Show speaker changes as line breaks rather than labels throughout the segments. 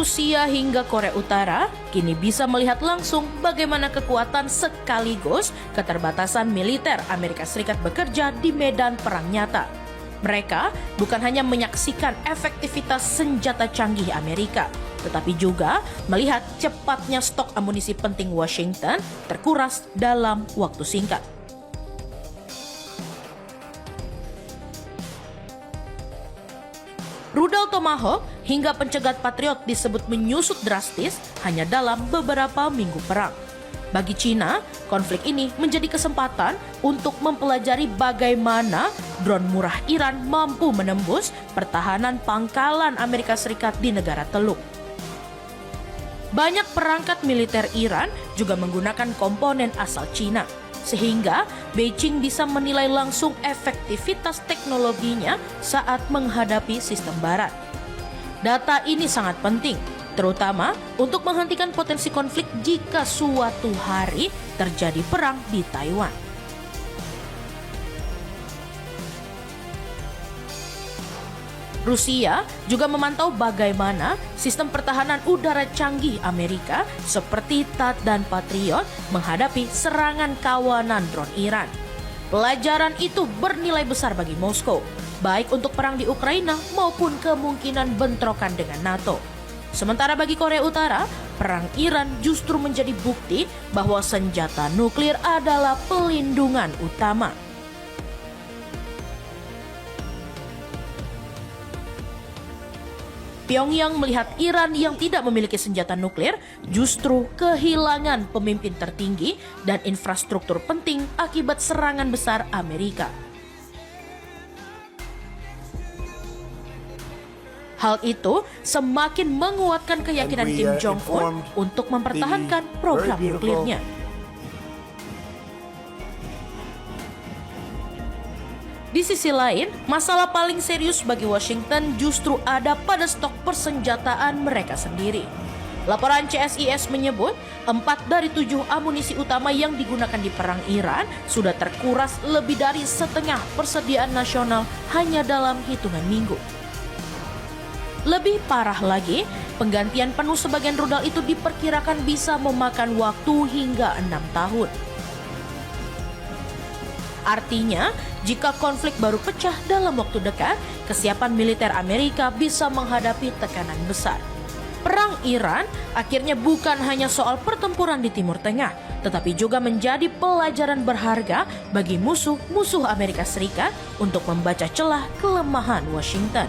Rusia hingga Korea Utara kini bisa melihat langsung bagaimana kekuatan sekaligus keterbatasan militer Amerika Serikat bekerja di medan perang nyata. Mereka bukan hanya menyaksikan efektivitas senjata canggih Amerika, tetapi juga melihat cepatnya stok amunisi penting Washington terkuras dalam waktu singkat. Rudal Tomahawk hingga pencegat Patriot disebut menyusut drastis hanya dalam beberapa minggu perang. Bagi Cina, konflik ini menjadi kesempatan untuk mempelajari bagaimana drone murah Iran mampu menembus pertahanan pangkalan Amerika Serikat di negara Teluk. Banyak perangkat militer Iran juga menggunakan komponen asal Cina, sehingga Beijing bisa menilai langsung efektivitas teknologinya saat menghadapi sistem barat. Data ini sangat penting, terutama untuk menghentikan potensi konflik jika suatu hari terjadi perang di Taiwan. Rusia juga memantau bagaimana sistem pertahanan udara canggih Amerika seperti THAAD dan Patriot menghadapi serangan kawanan drone Iran. Pelajaran itu bernilai besar bagi Moskow, baik untuk perang di Ukraina maupun kemungkinan bentrokan dengan NATO. Sementara bagi Korea Utara, perang Iran justru menjadi bukti bahwa senjata nuklir adalah pelindungan utama. Pyongyang melihat Iran yang tidak memiliki senjata nuklir justru kehilangan pemimpin tertinggi dan infrastruktur penting akibat serangan besar Amerika. Hal itu semakin menguatkan keyakinan Kim Jong-un untuk mempertahankan program nuklirnya. Di sisi lain, masalah paling serius bagi Washington justru ada pada stok persenjataan mereka sendiri. Laporan CSIS menyebut 4 dari 7 amunisi utama yang digunakan di perang Iran sudah terkuras lebih dari setengah persediaan nasional hanya dalam hitungan minggu. Lebih parah lagi, penggantian penuh sebagian rudal itu diperkirakan bisa memakan waktu hingga 6 tahun. Artinya, jika konflik baru pecah dalam waktu dekat, kesiapan militer Amerika bisa menghadapi tekanan besar. Perang Iran akhirnya bukan hanya soal pertempuran di Timur Tengah, tetapi juga menjadi pelajaran berharga bagi musuh-musuh Amerika Serikat untuk membaca celah kelemahan Washington.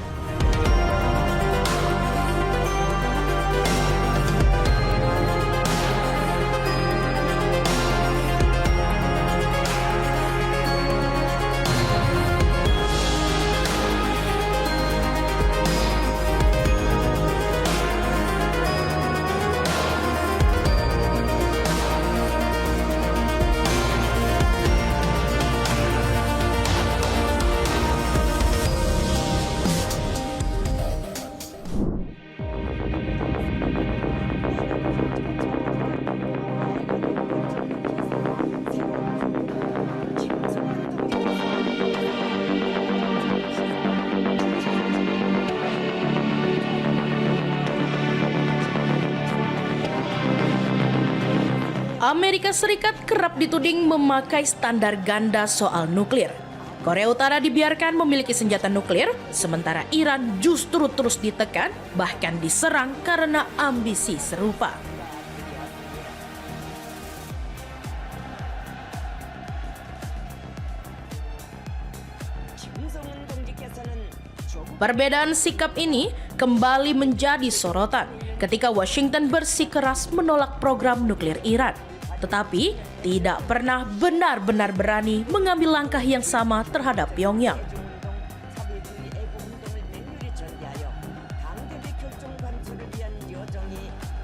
Amerika Serikat kerap dituding memakai standar ganda soal nuklir. Korea Utara dibiarkan memiliki senjata nuklir, sementara Iran justru terus ditekan, bahkan diserang karena ambisi serupa. Perbedaan sikap ini kembali menjadi sorotan ketika Washington bersikeras menolak program nuklir Iran, tetapi tidak pernah benar-benar berani mengambil langkah yang sama terhadap Pyongyang.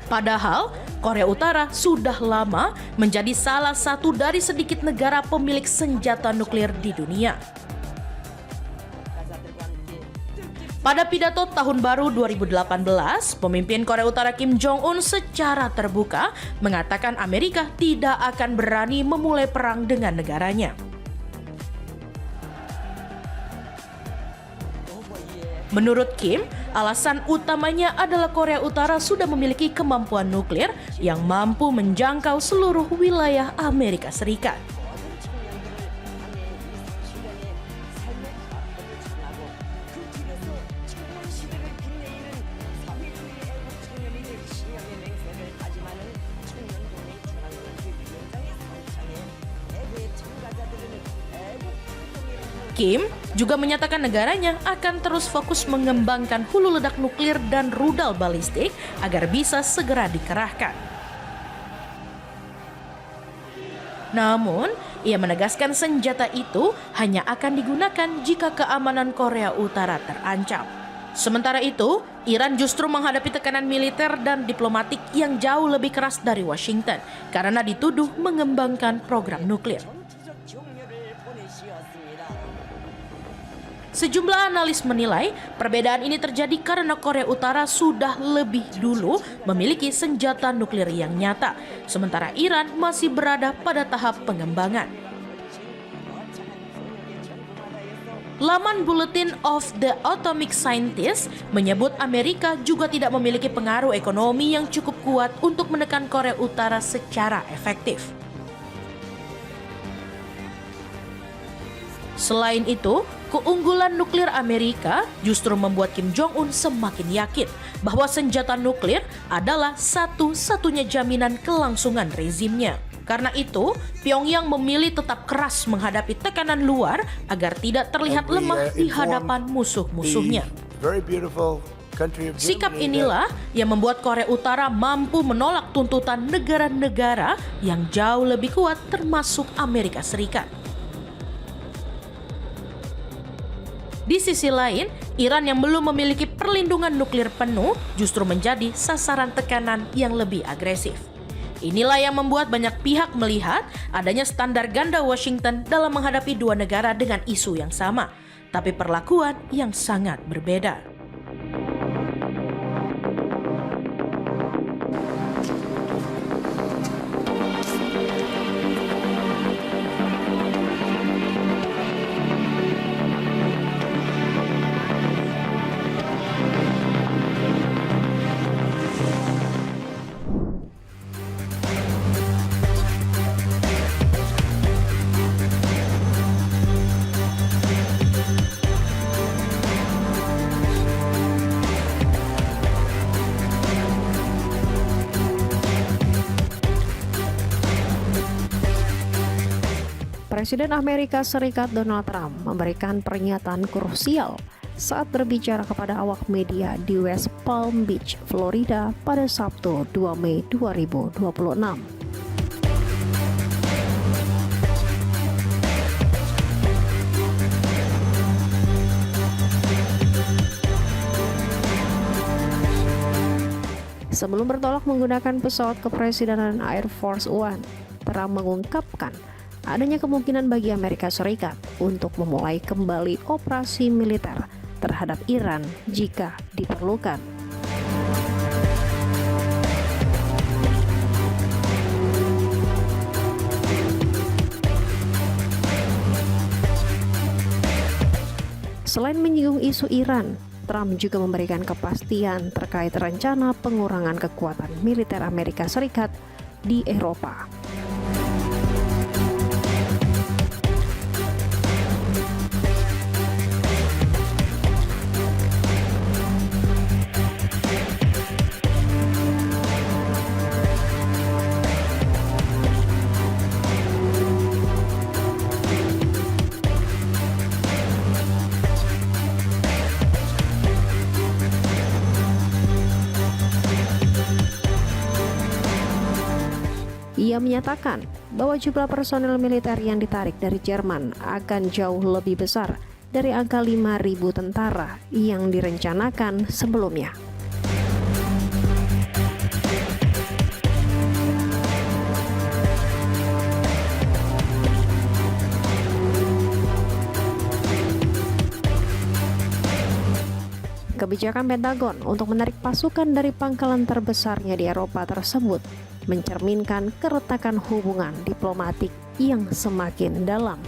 Padahal, Korea Utara sudah lama menjadi salah satu dari sedikit negara pemilik senjata nuklir di dunia. Pada pidato tahun baru 2018, pemimpin Korea Utara Kim Jong-un secara terbuka mengatakan Amerika tidak akan berani memulai perang dengan negaranya. Menurut Kim, alasan utamanya adalah Korea Utara sudah memiliki kemampuan nuklir yang mampu menjangkau seluruh wilayah Amerika Serikat. Kim juga menyatakan negaranya akan terus fokus mengembangkan hulu ledak nuklir dan rudal balistik agar bisa segera dikerahkan. Namun, ia menegaskan senjata itu hanya akan digunakan jika keamanan Korea Utara terancam. Sementara itu, Iran justru menghadapi tekanan militer dan diplomatik yang jauh lebih keras dari Washington karena dituduh mengembangkan program nuklir. Sejumlah analis menilai perbedaan ini terjadi karena Korea Utara sudah lebih dulu memiliki senjata nuklir yang nyata, sementara Iran masih berada pada tahap pengembangan. Laman Bulletin of the Atomic Scientist menyebut Amerika juga tidak memiliki pengaruh ekonomi yang cukup kuat untuk menekan Korea Utara secara efektif. Selain itu, keunggulan nuklir Amerika justru membuat Kim Jong-un semakin yakin bahwa senjata nuklir adalah satu-satunya jaminan kelangsungan rezimnya. Karena itu, Pyongyang memilih tetap keras menghadapi tekanan luar agar tidak terlihat lemah di hadapan musuh-musuhnya. Sikap inilah yang membuat Korea Utara mampu menolak tuntutan negara-negara yang jauh lebih kuat termasuk Amerika Serikat. Di sisi lain, Iran yang belum memiliki perlindungan nuklir penuh justru menjadi sasaran tekanan yang lebih agresif. Inilah yang membuat banyak pihak melihat adanya standar ganda Washington dalam menghadapi dua negara dengan isu yang sama, tapi perlakuan yang sangat berbeda.
Presiden Amerika Serikat Donald Trump memberikan pernyataan krusial saat berbicara kepada awak media di West Palm Beach, Florida pada Sabtu 2 Mei 2026. Sebelum bertolak menggunakan pesawat kepresidenan Air Force One, Trump mengungkapkan adanya kemungkinan bagi Amerika Serikat untuk memulai kembali operasi militer terhadap Iran jika diperlukan. Selain menyinggung isu Iran, Trump juga memberikan kepastian terkait rencana pengurangan kekuatan militer Amerika Serikat di Eropa. Ia menyatakan bahwa jumlah personel militer yang ditarik dari Jerman akan jauh lebih besar dari angka 5.000 tentara yang direncanakan sebelumnya. Kebijakan Pentagon untuk menarik pasukan dari pangkalan terbesarnya di Eropa tersebut mencerminkan keretakan hubungan diplomatik yang semakin dalam.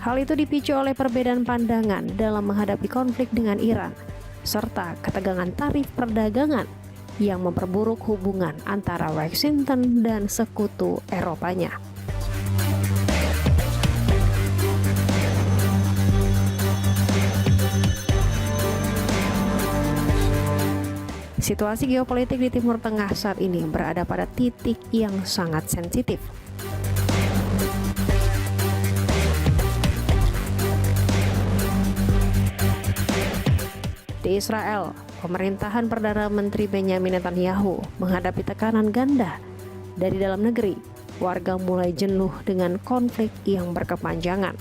Hal itu dipicu oleh perbedaan pandangan dalam menghadapi konflik dengan Iran, serta ketegangan tarif perdagangan yang memperburuk hubungan antara Washington dan sekutu Eropanya. Situasi geopolitik di Timur Tengah saat ini berada pada titik yang sangat sensitif. Di Israel, pemerintahan Perdana Menteri Benjamin Netanyahu menghadapi tekanan ganda dari dalam negeri. Warga mulai jenuh dengan konflik yang berkepanjangan.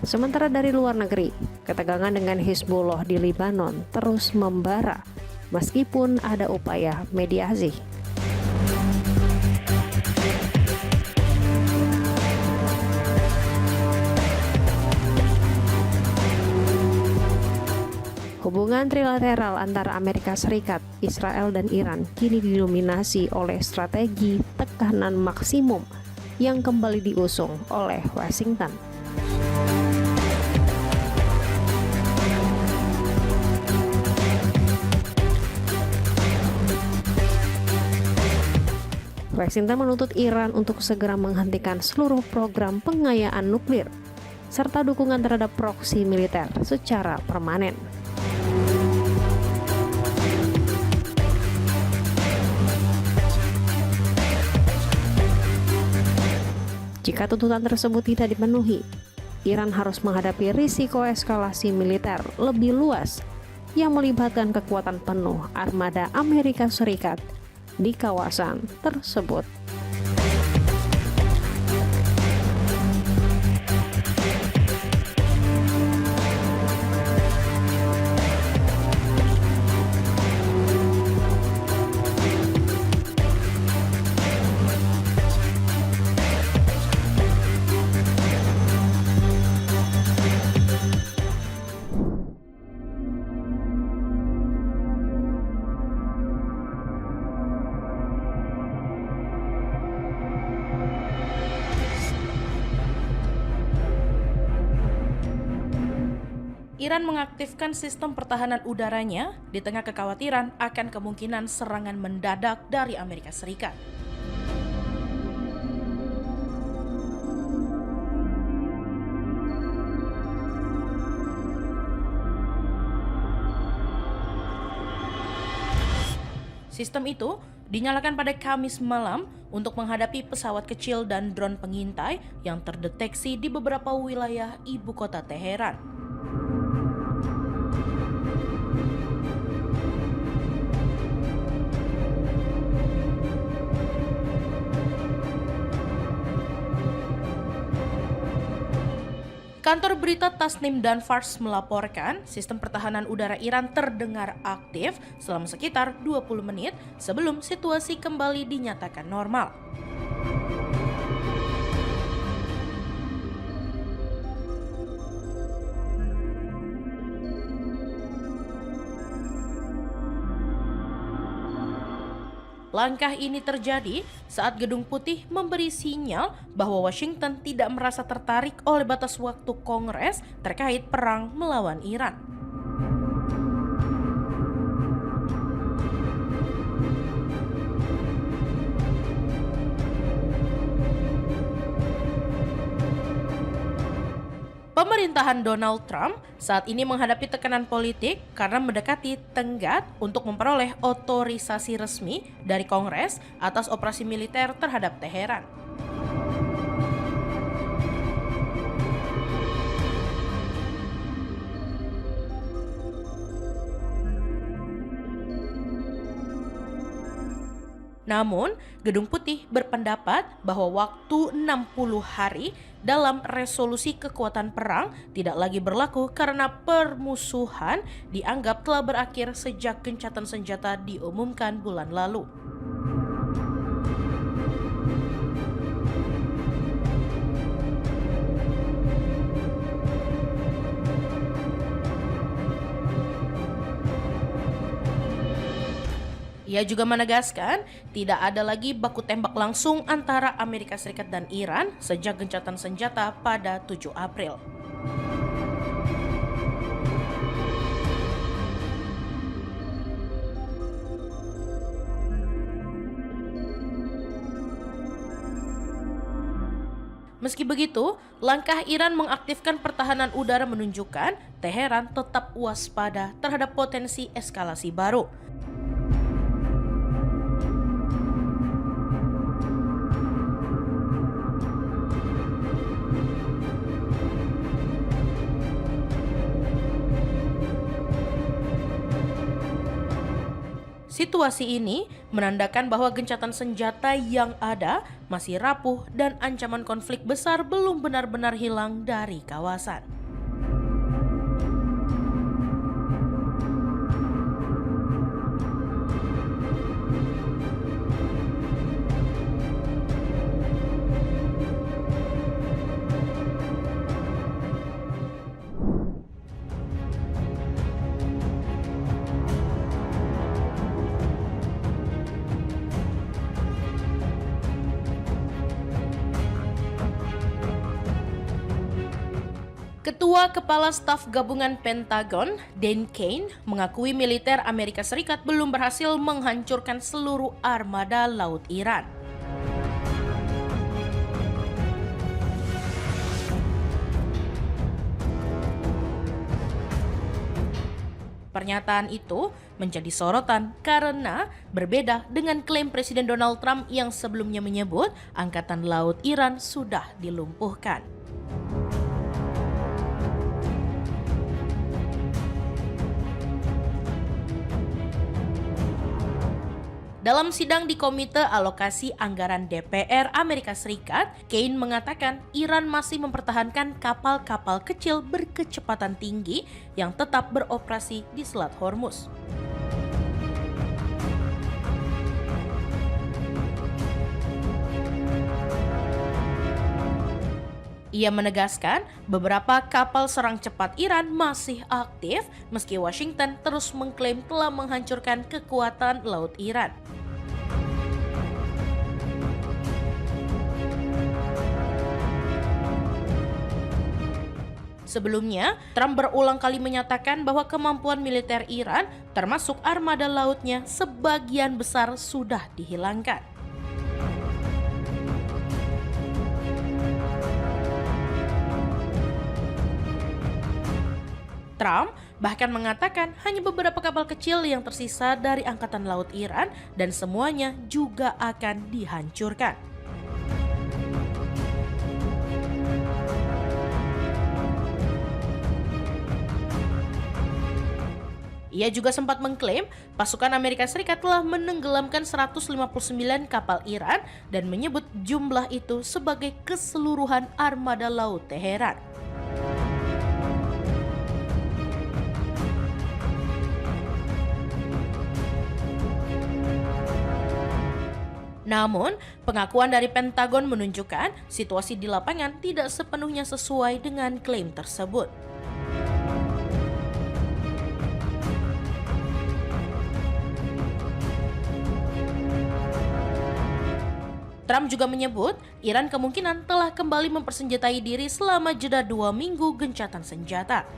Sementara dari luar negeri, ketegangan dengan Hizbullah di Lebanon terus membara meskipun ada upaya mediasi. Hubungan trilateral antara Amerika Serikat, Israel, dan Iran kini didominasi oleh strategi tekanan maksimum yang kembali diusung oleh Washington. Washington menuntut Iran untuk segera menghentikan seluruh program pengayaan nuklir serta dukungan terhadap proksi militer secara permanen. Jika tuntutan tersebut tidak dipenuhi, Iran harus menghadapi risiko eskalasi militer lebih luas yang melibatkan kekuatan penuh armada Amerika Serikat di kawasan tersebut.
Iran mengaktifkan sistem pertahanan udaranya di tengah kekhawatiran akan kemungkinan serangan mendadak dari Amerika Serikat. Sistem itu dinyalakan pada Kamis malam untuk menghadapi pesawat kecil dan drone pengintai yang terdeteksi di beberapa wilayah ibu kota Teheran. Kantor berita Tasnim dan Fars melaporkan sistem pertahanan udara Iran terdengar aktif selama sekitar 20 menit sebelum situasi kembali dinyatakan normal. Langkah ini terjadi saat Gedung Putih memberi sinyal bahwa Washington tidak merasa tertarik oleh batas waktu Kongres terkait perang melawan Iran. Pemerintahan Donald Trump saat ini menghadapi tekanan politik karena mendekati tenggat untuk memperoleh otorisasi resmi dari Kongres atas operasi militer terhadap Teheran. Namun, Gedung Putih berpendapat bahwa waktu 60 hari dalam resolusi kekuatan perang tidak lagi berlaku karena permusuhan dianggap telah berakhir sejak gencatan senjata diumumkan bulan lalu. Ia juga menegaskan tidak ada lagi baku tembak langsung antara Amerika Serikat dan Iran sejak gencatan senjata pada 7 April. Meski begitu, langkah Iran mengaktifkan pertahanan udara menunjukkan Teheran tetap waspada terhadap potensi eskalasi baru. Situasi ini menandakan bahwa gencatan senjata yang ada masih rapuh dan ancaman konflik besar belum benar-benar hilang dari kawasan. Ketua Kepala Staf Gabungan Pentagon, Dan Kane, mengakui militer Amerika Serikat belum berhasil menghancurkan seluruh armada laut Iran. Pernyataan itu menjadi sorotan karena berbeda dengan klaim Presiden Donald Trump yang sebelumnya menyebut Angkatan Laut Iran sudah dilumpuhkan. Dalam sidang di Komite Alokasi Anggaran DPR Amerika Serikat, Kane mengatakan Iran masih mempertahankan kapal-kapal kecil berkecepatan tinggi yang tetap beroperasi di Selat Hormuz. Ia menegaskan beberapa kapal serang cepat Iran masih aktif meski Washington terus mengklaim telah menghancurkan kekuatan laut Iran. Sebelumnya, Trump berulang kali menyatakan bahwa kemampuan militer Iran, termasuk armada lautnya, sebagian besar sudah dihilangkan. Trump bahkan mengatakan hanya beberapa kapal kecil yang tersisa dari Angkatan Laut Iran dan semuanya juga akan dihancurkan. Ia juga sempat mengklaim pasukan Amerika Serikat telah menenggelamkan 159 kapal Iran dan menyebut jumlah itu sebagai keseluruhan armada laut Teheran. Namun, pengakuan dari Pentagon menunjukkan situasi di lapangan tidak sepenuhnya sesuai dengan klaim tersebut. Trump juga menyebut Iran kemungkinan telah kembali mempersenjatai diri selama jeda 2 minggu gencatan senjata.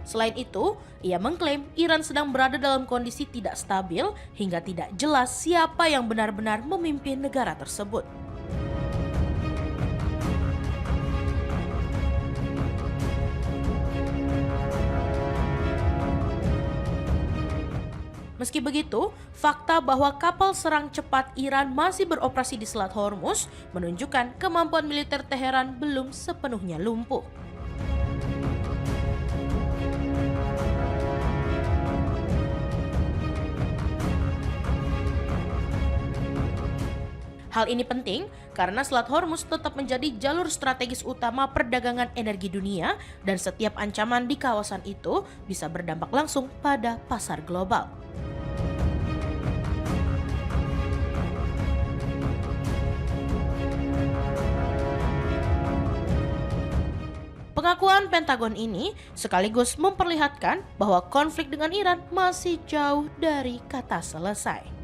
Selain itu, ia mengklaim Iran sedang berada dalam kondisi tidak stabil hingga tidak jelas siapa yang benar-benar memimpin negara tersebut. Meski begitu, fakta bahwa kapal serang cepat Iran masih beroperasi di Selat Hormuz menunjukkan kemampuan militer Teheran belum sepenuhnya lumpuh. Hal ini penting karena Selat Hormuz tetap menjadi jalur strategis utama perdagangan energi dunia dan setiap ancaman di kawasan itu bisa berdampak langsung pada pasar global. Pengakuan Pentagon ini sekaligus memperlihatkan bahwa konflik dengan Iran masih jauh dari kata selesai.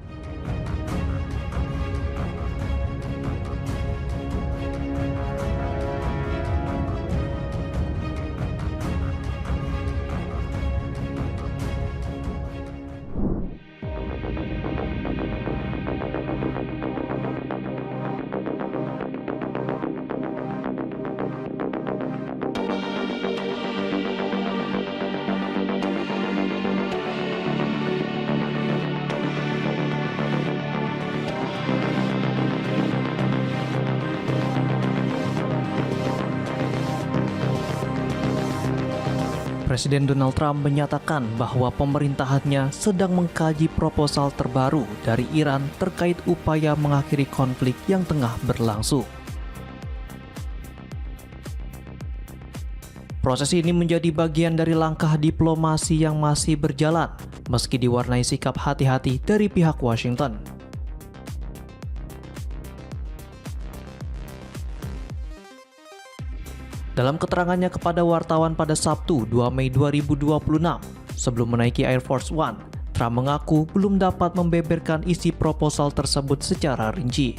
Presiden Donald Trump menyatakan bahwa pemerintahannya sedang mengkaji proposal terbaru dari Iran terkait upaya mengakhiri konflik yang tengah berlangsung. Proses ini menjadi bagian dari langkah diplomasi yang masih berjalan, meski diwarnai sikap hati-hati dari pihak Washington. Dalam keterangannya kepada wartawan pada Sabtu 2 Mei 2026, sebelum menaiki Air Force One, Trump mengaku belum dapat membeberkan isi proposal tersebut secara rinci.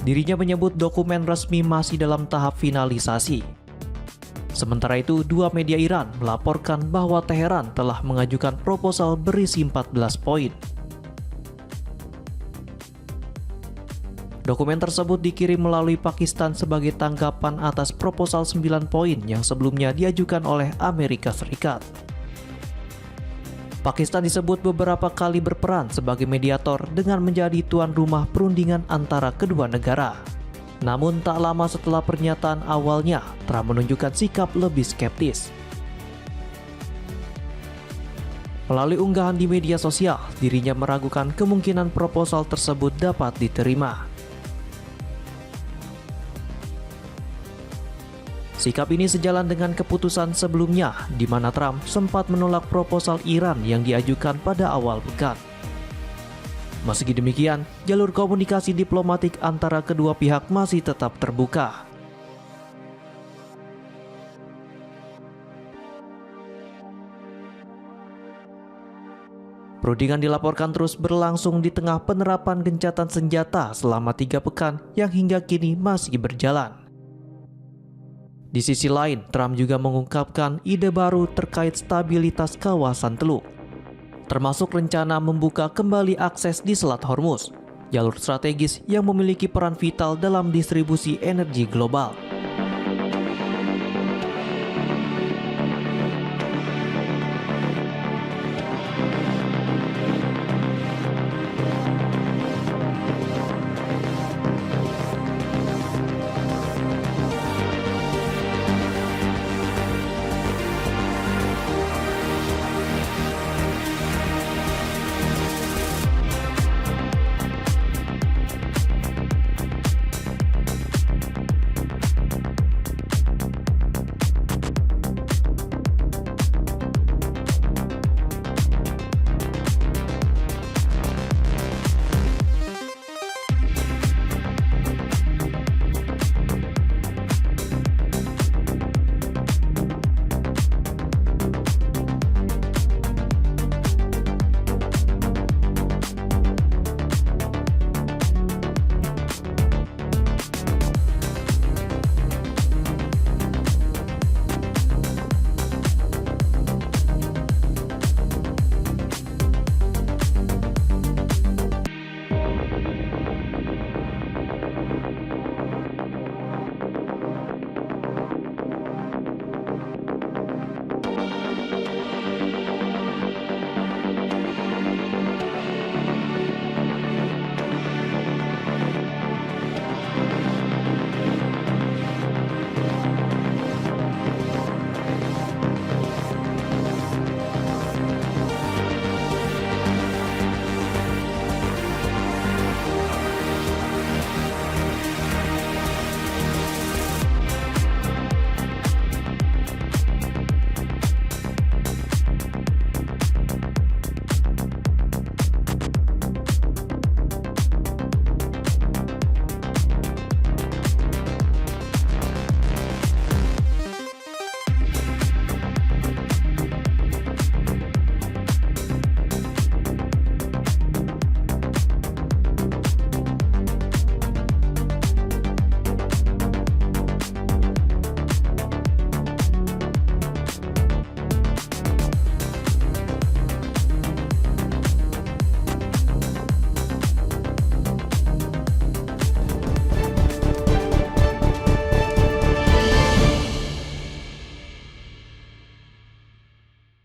Dirinya menyebut dokumen resmi masih dalam tahap finalisasi. Sementara itu, dua media Iran melaporkan bahwa Teheran telah mengajukan proposal berisi 14 poin. Dokumen tersebut dikirim melalui Pakistan sebagai tanggapan atas proposal 9 poin yang sebelumnya diajukan oleh Amerika Serikat. Pakistan disebut beberapa kali berperan sebagai mediator dengan menjadi tuan rumah perundingan antara kedua negara. Namun tak lama setelah pernyataan awalnya, Trump menunjukkan sikap lebih skeptis. Melalui unggahan di media sosial, dirinya meragukan kemungkinan proposal tersebut dapat diterima. Sikap ini sejalan dengan keputusan sebelumnya, di mana Trump sempat menolak proposal Iran yang diajukan pada awal pekan. Meski demikian, jalur komunikasi diplomatik antara kedua pihak masih tetap terbuka. Perundingan dilaporkan terus berlangsung di tengah penerapan gencatan senjata selama 3 pekan yang hingga kini masih berjalan. Di sisi lain, Trump juga mengungkapkan ide baru terkait stabilitas kawasan Teluk, termasuk rencana membuka kembali akses di Selat Hormuz, jalur strategis yang memiliki peran vital dalam distribusi energi global.